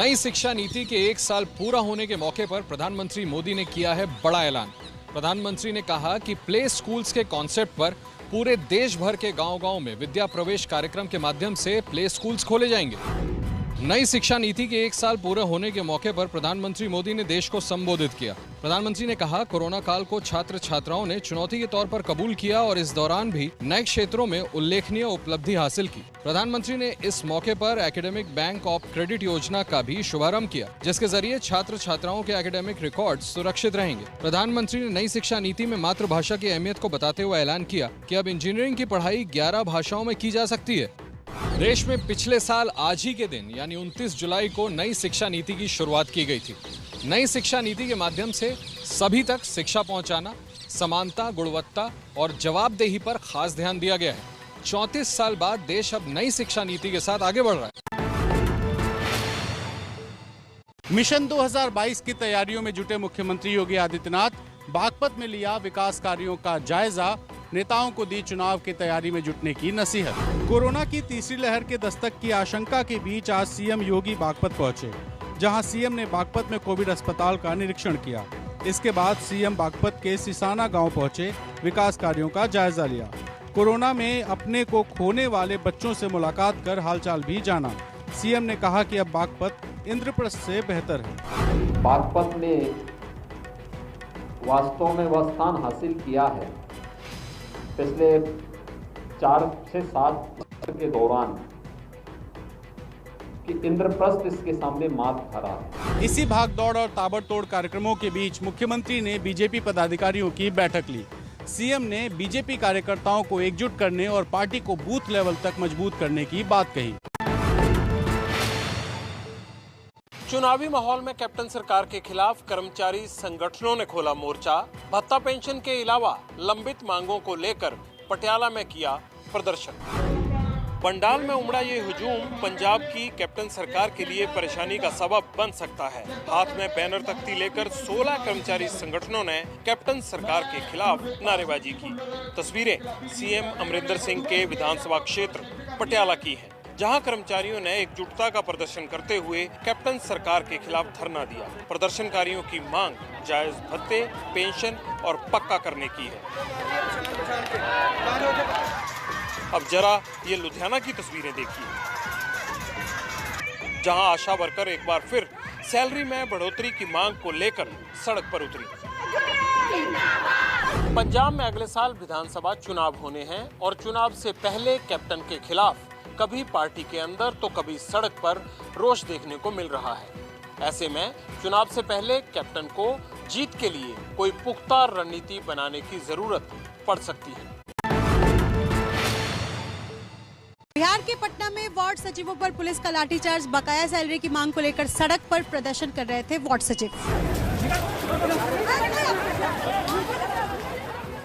नई शिक्षा नीति के 1 साल पूरा होने के मौके पर प्रधानमंत्री मोदी ने किया है बड़ा ऐलान। प्रधानमंत्री ने कहा कि प्ले स्कूल्स के कॉन्सेप्ट पर पूरे देश भर के गांव-गांव में विद्या प्रवेश कार्यक्रम के माध्यम से प्ले स्कूल्स खोले जाएंगे। नई शिक्षा नीति के 1 साल पूरा होने के मौके पर प्रधानमंत्री मोदी ने देश को संबोधित किया। प्रधानमंत्री ने कहा, कोरोना काल को छात्र छात्राओं ने चुनौती के तौर पर कबूल किया और इस दौरान भी नए क्षेत्रों में उल्लेखनीय उपलब्धि हासिल की। प्रधानमंत्री ने इस मौके पर एकेडमिक बैंक ऑफ क्रेडिट योजना का भी शुभारंभ किया, जिसके जरिए छात्र छात्राओं के एकेडमिक रिकॉर्ड सुरक्षित रहेंगे। प्रधानमंत्री ने नई शिक्षा नीति में मातृभाषा की अहमियत को बताते हुए ऐलान किया कि अब इंजीनियरिंग की पढ़ाई 11 भाषाओं में की जा सकती है। देश में पिछले साल आज ही के दिन यानी 29 जुलाई को नई शिक्षा नीति की शुरुआत की गई थी। नई शिक्षा नीति के माध्यम से सभी तक शिक्षा पहुंचाना, समानता, गुणवत्ता और जवाबदेही पर खास ध्यान दिया गया है। 34 साल बाद देश अब नई शिक्षा नीति के साथ आगे बढ़ रहा है। मिशन 2022 की तैयारियों में जुटे मुख्यमंत्री योगी आदित्यनाथ बागपत में लिया विकास कार्यों का जायजा, नेताओं को दी चुनाव की तैयारी में जुटने की नसीहत। कोरोना की तीसरी लहर के दस्तक की आशंका के बीच आज सीएम योगी बागपत पहुंचे, जहां सीएम ने बागपत में कोविड अस्पताल का निरीक्षण किया। इसके बाद सीएम बागपत के सिसाना गांव पहुंचे, विकास कार्यों का जायजा लिया। कोरोना में अपने को खोने वाले बच्चों से मुलाकात कर हालचाल भी जाना। सीएम ने कहा कि अब बागपत इंद्रप्रस्थ से बेहतर है। बागपत ने वास्तव में वह स्थान हासिल किया है पिछले 4 से 7 वर्ष के दौरान कि इंद्रप्रस्थ इसके सामने मात खड़ा है। इसी भागदौड़ और ताबड़तोड़ कार्यक्रमों के बीच मुख्यमंत्री ने बीजेपी पदाधिकारियों की बैठक ली। सीएम ने बीजेपी कार्यकर्ताओं को एकजुट करने और पार्टी को बूथ लेवल तक मजबूत करने की बात कही। चुनावी माहौल में कैप्टन सरकार के खिलाफ कर्मचारी संगठनों ने खोला मोर्चा। भत्ता पेंशन के अलावा लंबित मांगों को लेकर पटियाला में किया प्रदर्शन। बंडाल में उमड़ा ये हुजूम पंजाब की कैप्टन सरकार के लिए परेशानी का सबब बन सकता है। हाथ में बैनर तख्ती लेकर 16 कर्मचारी संगठनों ने कैप्टन सरकार के खिलाफ नारेबाजी की। तस्वीरें सीएम अमरिंदर सिंह के विधानसभा क्षेत्र पटियाला की हैं, जहां कर्मचारियों ने एकजुटता का प्रदर्शन करते हुए कैप्टन सरकार के खिलाफ धरना दिया। प्रदर्शनकारियों की मांग जायज भत्ते, पेंशन और पक्का करने की है। अब जरा ये लुधियाना की तस्वीरें देखिए, जहां आशा वर्कर एक बार फिर सैलरी में बढ़ोतरी की मांग को लेकर सड़क पर उतरी। पंजाब में अगले साल विधानसभा चुनाव होने हैं और चुनाव से पहले कैप्टन के खिलाफ कभी पार्टी के अंदर तो कभी सड़क पर रोष देखने को मिल रहा है। ऐसे में चुनाव से पहले कैप्टन को जीत के लिए कोई पुख्ता रणनीति बनाने की जरूरत पड़ सकती है। बिहार के पटना में वार्ड सचिवों पर पुलिस का लाठीचार्ज। बकाया सैलरी की मांग को लेकर सड़क पर प्रदर्शन कर रहे थे वार्ड सचिव।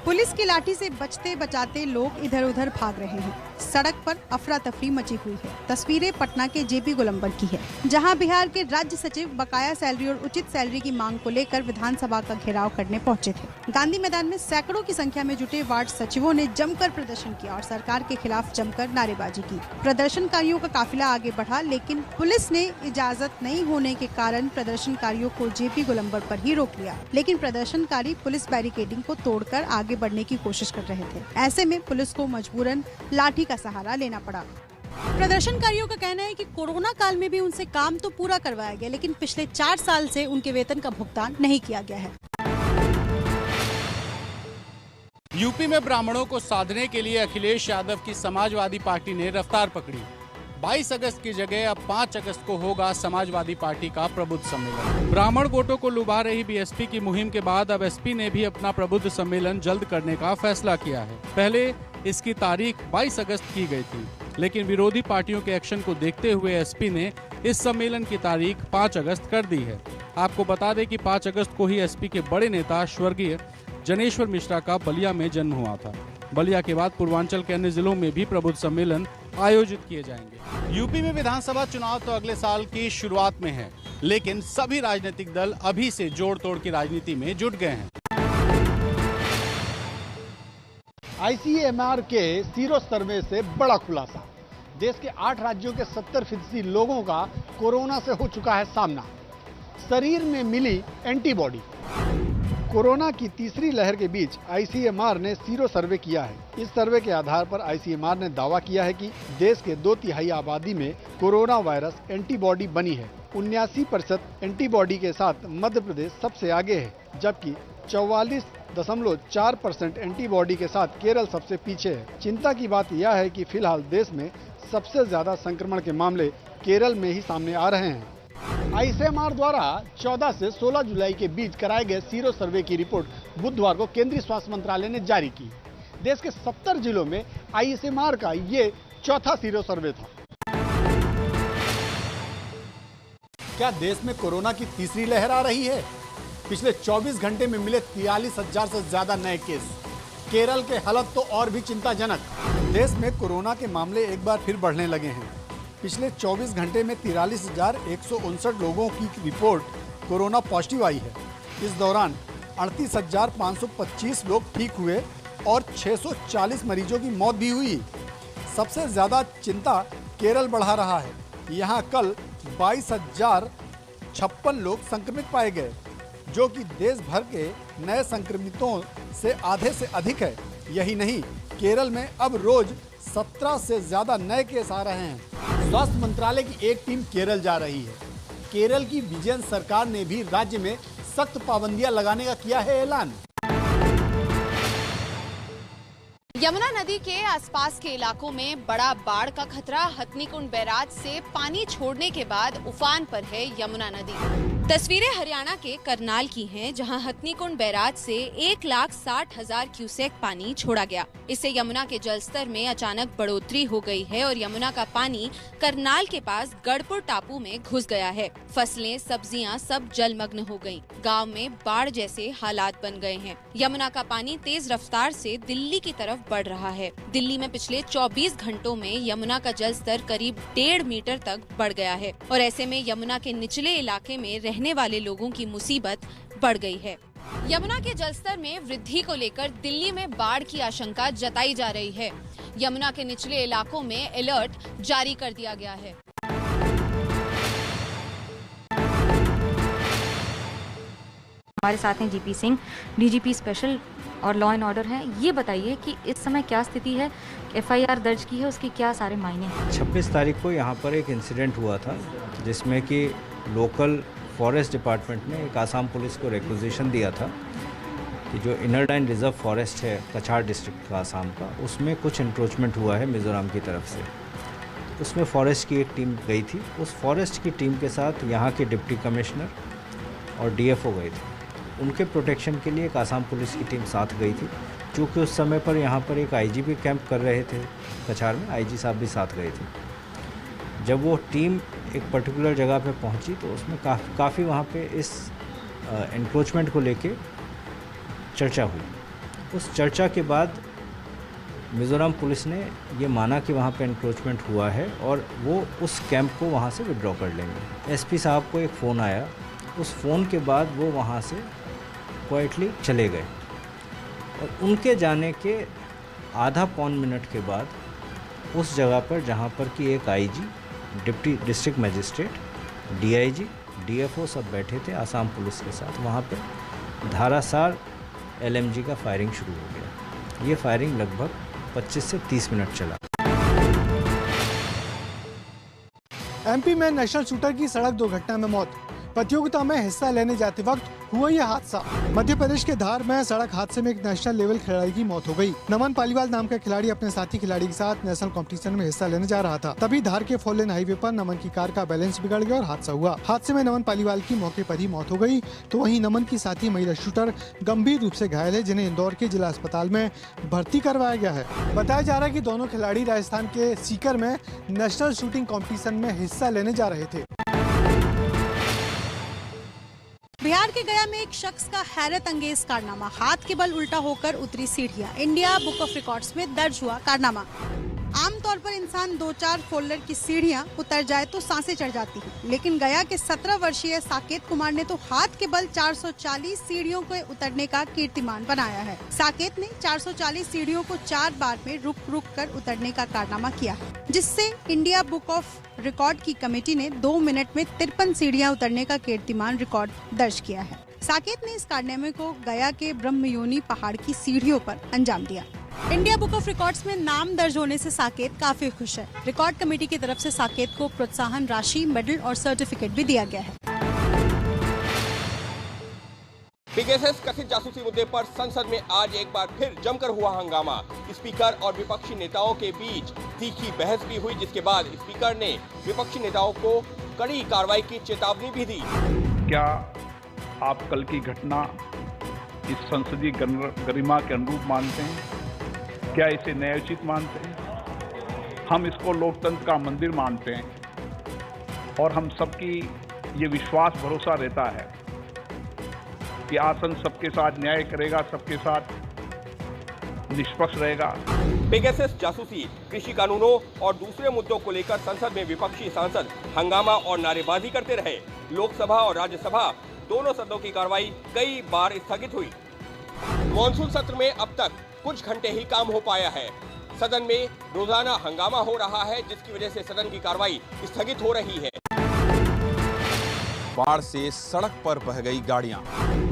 पुलिस की लाठी से बचते बचाते लोग इधर उधर भाग रहे हैं। सड़क पर अफरा तफरी मची हुई है। तस्वीरें पटना के जेपी गोलंबर की है, जहां बिहार के राज्य सचिव बकाया सैलरी और उचित सैलरी की मांग को लेकर विधानसभा का घेराव करने पहुंचे थे। गांधी मैदान में सैकड़ों की संख्या में जुटे वार्ड सचिवों ने जमकर प्रदर्शन किया और सरकार के खिलाफ जमकर नारेबाजी की। प्रदर्शनकारियों का काफिला आगे बढ़ा, लेकिन पुलिस ने इजाजत नहीं होने के कारण प्रदर्शनकारियों को जेपी गोलंबर पर ही रोक लिया। लेकिन प्रदर्शनकारी पुलिस बैरिकेडिंग को तोड़कर आगे बढ़ने की कोशिश कर रहे थे। ऐसे में पुलिस को मजबूरन लाठी का सहारा लेना पड़ा। प्रदर्शनकारियों का कहना है कि कोरोना काल में भी उनसे काम तो पूरा करवाया गया, लेकिन पिछले 4 साल से उनके वेतन का भुगतान नहीं किया गया है। यूपी में ब्राह्मणों को साधने के लिए अखिलेश यादव की समाजवादी पार्टी ने रफ्तार पकड़ी। 22 अगस्त की जगह अब 5 अगस्त को होगा समाजवादी पार्टी का प्रबुद्ध सम्मेलन। ब्राह्मण वोटों को लुभा रही बीएसपी की मुहिम के बाद अब एसपी ने भी अपना प्रबुद्ध सम्मेलन जल्द करने का फैसला किया है। पहले इसकी तारीख 22 अगस्त की गई थी, लेकिन विरोधी पार्टियों के एक्शन को देखते हुए एसपी ने इस सम्मेलन की तारीख 5 अगस्त कर दी है। आपको बता दें कि 5 अगस्त को ही एसपी के बड़े नेता स्वर्गीय जनेश्वर मिश्रा का बलिया में जन्म हुआ था। बलिया के बाद पूर्वांचल के अन्य जिलों में भी प्रबुद्ध सम्मेलन आयोजित किए जाएंगे। यूपी में विधानसभा चुनाव तो अगले साल की शुरुआत में है, लेकिन सभी राजनीतिक दल अभी से जोड़ तोड़ की राजनीति में जुट गए हैं। आईसीएमआर के सीरो सर्वे से बड़ा खुलासा, देश के 8 राज्यों के 70% लोगों का कोरोना से हो चुका है सामना। शरीर में मिली एंटीबॉडी। कोरोना की तीसरी लहर के बीच आईसीएमआर ने सीरो सर्वे किया है। इस सर्वे के आधार पर आईसीएमआर ने दावा किया है कि देश के 2/3 आबादी में कोरोना वायरस एंटीबॉडी बनी है। 79% एंटीबॉडी के साथ मध्य प्रदेश सबसे आगे है, जबकि 44.4% एंटीबॉडी के साथ केरल सबसे पीछे है। चिंता की बात यह है कि फिलहाल देश में सबसे ज्यादा संक्रमण के मामले केरल में ही सामने आ रहे हैं। आईसीएमआर द्वारा 14 से 16 जुलाई के बीच कराए गए सीरो सर्वे की रिपोर्ट बुधवार को केंद्रीय स्वास्थ्य मंत्रालय ने जारी की। देश के 70 जिलों में आईसीएमआर का ये चौथा सीरो सर्वे था। क्या देश में कोरोना की तीसरी लहर आ रही है? पिछले 24 घंटे में मिले 43,000 से ज्यादा नए केस। केरल के हालत तो और भी चिंताजनक। देश में कोरोना के मामले एक बार फिर बढ़ने लगे हैं। पिछले 24 घंटे में 43,159 लोगों की रिपोर्ट कोरोना पॉजिटिव आई है। इस दौरान 38,525 लोग ठीक हुए और 640 मरीजों की मौत भी हुई। सबसे ज्यादा चिंता केरल बढ़ा रहा है। यहाँ कल 22,056 लोग संक्रमित पाए गए, जो कि देश भर के नए संक्रमितों से आधे से अधिक है। यही नहीं, केरल में अब रोज 17 से ज्यादा नए केस आ रहे हैं। स्वास्थ्य मंत्रालय की एक टीम केरल जा रही है। केरल की विजयन सरकार ने भी राज्य में सख्त पाबंदियां लगाने का किया है ऐलान। यमुना नदी के आसपास के इलाकों में बड़ा बाढ़ का खतरा। हथनीकुंड बैराज से पानी छोड़ने के बाद उफान पर है यमुना नदी। तस्वीरें हरियाणा के करनाल की हैं, जहां हथनीकुंड बैराज से 1,60,000 क्यूसेक पानी छोड़ा गया। इससे यमुना के जलस्तर में अचानक बढ़ोतरी हो गई है और यमुना का पानी करनाल के पास गढ़पुर टापू में घुस गया है। फसलें, सब्जियां सब जलमग्न हो गयीं। गांव में बाढ़ जैसे हालात बन गए हैं। यमुना का पानी तेज रफ्तार से दिल्ली की तरफ बढ़ रहा है। दिल्ली में पिछले 24 घंटों में यमुना का जलस्तर करीब 1.5 मीटर तक बढ़ गया है और ऐसे में यमुना के निचले इलाके में रहने वाले लोगों की मुसीबत बढ़ गई है। यमुना के जलस्तर में वृद्धि को लेकर दिल्ली में बाढ़ की आशंका जताई जा रही है। यमुना के निचले इलाकों में अलर्ट जारी कर दिया गया है। हमारे साथ हैं जीपी सिंह, डीजीपी स्पेशल और लॉ एंड ऑर्डर हैं। ये बताइए कि इस समय क्या स्थिति है, एफआईआर दर्ज की है, उसकी क्या सारे मायने हैं? 26 तारीख को यहाँ पर एक इंसिडेंट हुआ था, जिसमें कि लोकल फॉरेस्ट डिपार्टमेंट ने एक आसाम पुलिस को रिक्वेजिशन दिया था कि जो इनर लाइन रिजर्व फॉरेस्ट है कछार डिस्ट्रिक्ट का आसाम का, उसमें कुछ इंक्रोचमेंट हुआ है मिज़ोरम की तरफ से। उसमें फॉरेस्ट की एक टीम गई थी। उस फॉरेस्ट की टीम के साथ यहाँ के डिप्टी कमिश्नर और डीएफओ गए थे। उनके प्रोटेक्शन के लिए एक आसाम पुलिस की टीम साथ गई थी। चूँकि उस समय पर यहाँ पर एक आईजी भी कैंप कर रहे थे कछार में, आईजी साहब भी साथ गए थे। जब वो टीम एक पर्टिकुलर जगह पे पहुंची तो उसमें काफ़ी वहाँ पे इस एनक्रोचमेंट को लेके चर्चा हुई। उस चर्चा के बाद मिज़ोरम पुलिस ने ये माना कि वहाँ पे एनक्रोचमेंट हुआ है और वो उस कैंप को वहाँ से विड्रॉ कर लेंगे। एसपी साहब को एक फ़ोन आया। उस फ़ोन के बाद वो वहाँ से क्वाइटली चले गए और उनके जाने के आधा पौन मिनट के बाद उस जगह पर जहाँ पर कि एक IG, deputy district magistrate, DIG, DFO सब बैठे थे आसाम पुलिस के साथ, वहाँ पर धारासार एलएमजी का फायरिंग शुरू हो गया। ये फायरिंग लगभग 25 से 30 मिनट चला। एमपी में नेशनल शूटर की सड़क दुर्घटना में मौत। प्रतियोगिता में हिस्सा लेने जाते वक्त हुआ यह हादसा। मध्य प्रदेश के धार में सड़क हादसे में एक नेशनल लेवल खिलाड़ी की मौत हो गई। नमन पालीवाल नाम का खिलाड़ी अपने साथी खिलाड़ी के साथ नेशनल कंपटीशन में हिस्सा लेने जा रहा था। तभी धार के 4 लेन हाईवे पर नमन की कार का बैलेंस बिगड़ गया और हादसा हुआ। हादसे में नमन पालीवाल की मौके पर ही मौत हो गई, तो वहीं नमन की साथी महिला शूटर गंभीर रूप से घायल है, जिन्हें इंदौर के जिला अस्पताल में भर्ती करवाया गया है। बताया जा रहा है कि दोनों खिलाड़ी राजस्थान के सीकर में नेशनल शूटिंग कॉम्पिटिशन में हिस्सा लेने जा रहे थे। बिहार के गया में एक शख्स का हैरत अंगेज कारनामा। हाथ के बल उल्टा होकर उतरी सीढ़ियां। इंडिया बुक ऑफ रिकॉर्ड्स में दर्ज हुआ कारनामा। आमतौर पर इंसान 2-4 फोल्डर की सीढ़ियां उतर जाए तो सांसें चढ़ जाती हैं, लेकिन गया के 17 वर्षीय साकेत कुमार ने तो हाथ के बल 440 सीढ़ियों को उतरने का कीर्तिमान बनाया है। साकेत ने 440 सीढ़ियों को 4 बार में रुक कर उतरने का कारनामा किया है, जिससे इंडिया बुक ऑफ रिकॉर्ड की कमेटी ने 2 मिनट में 53 सीढ़ियां उतरने का कीर्तिमान रिकॉर्ड दर्ज किया है। साकेत ने इस कारनामे को गया के ब्रह्मयोनी पहाड़ की सीढ़ियों पर अंजाम दिया। इंडिया बुक ऑफ रिकॉर्ड्स में नाम दर्ज होने से साकेत काफी खुश है। रिकॉर्ड कमेटी की तरफ से साकेत को प्रोत्साहन राशि, मेडल और सर्टिफिकेट भी दिया गया है। पेगासस कथित जासूसी मुद्दे पर संसद में आज एक बार फिर जमकर हुआ हंगामा। स्पीकर और विपक्षी नेताओं के बीच तीखी बहस भी हुई, जिसके बाद स्पीकर ने विपक्षी नेताओं को कड़ी कार्रवाई की चेतावनी भी दी। क्या आप कल की घटना इस संसदीय गरिमा के अनुरूप मानते हैं? क्या इसे न्यायोचित मानते हैं? हम इसको लोकतंत्र का मंदिर मानते हैं और हम सबकी ये विश्वास भरोसा रहता है कि आसन सबके साथ न्याय करेगा, सबके साथ निष्पक्ष रहेगा। पेगासस जासूसी, कृषि कानूनों और दूसरे मुद्दों को लेकर संसद में विपक्षी सांसद हंगामा और नारेबाजी करते रहे। लोकसभा और राज्यसभा दोनों सदनों की कार्रवाई कई बार स्थगित हुई। मॉनसून सत्र में अब तक कुछ घंटे ही काम हो पाया है। सदन में रोजाना हंगामा हो रहा है, जिसकी वजह से सदन की कार्रवाई स्थगित हो रही है। बाढ़ से सड़क पर बह गई गाड़ियां।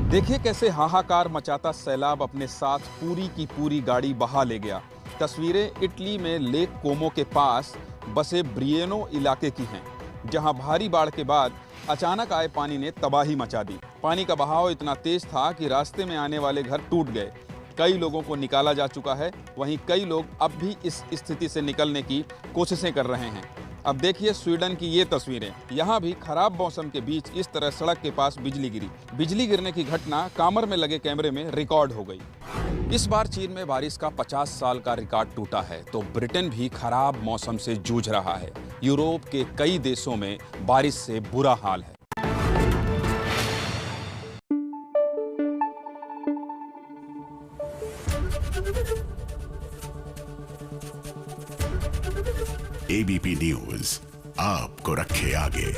देखिए कैसे हाहाकार मचाता सैलाब अपने साथ पूरी की पूरी गाड़ी बहा ले गया। तस्वीरें इटली में लेक कोमो के पास बसे ब्रिएनो इलाके की हैं, जहां भारी बाढ़ के बाद अचानक आए पानी ने तबाही मचा दी। पानी का बहाव इतना तेज था कि रास्ते में आने वाले घर टूट गए। कई लोगों को निकाला जा चुका है, वहीं कई लोग अब भी इस स्थिति से निकलने की कोशिशें कर रहे हैं। अब देखिए स्वीडन की ये तस्वीरें। यहाँ भी खराब मौसम के बीच इस तरह सड़क के पास बिजली गिरी। बिजली गिरने की घटना कामर में लगे कैमरे में रिकॉर्ड हो गई। इस बार चीन में बारिश का 50 साल का रिकॉर्ड टूटा है, तो ब्रिटेन भी खराब मौसम से जूझ रहा है। यूरोप के कई देशों में बारिश से बुरा हाल है। एबीपी न्यूज आपको रखे आगे।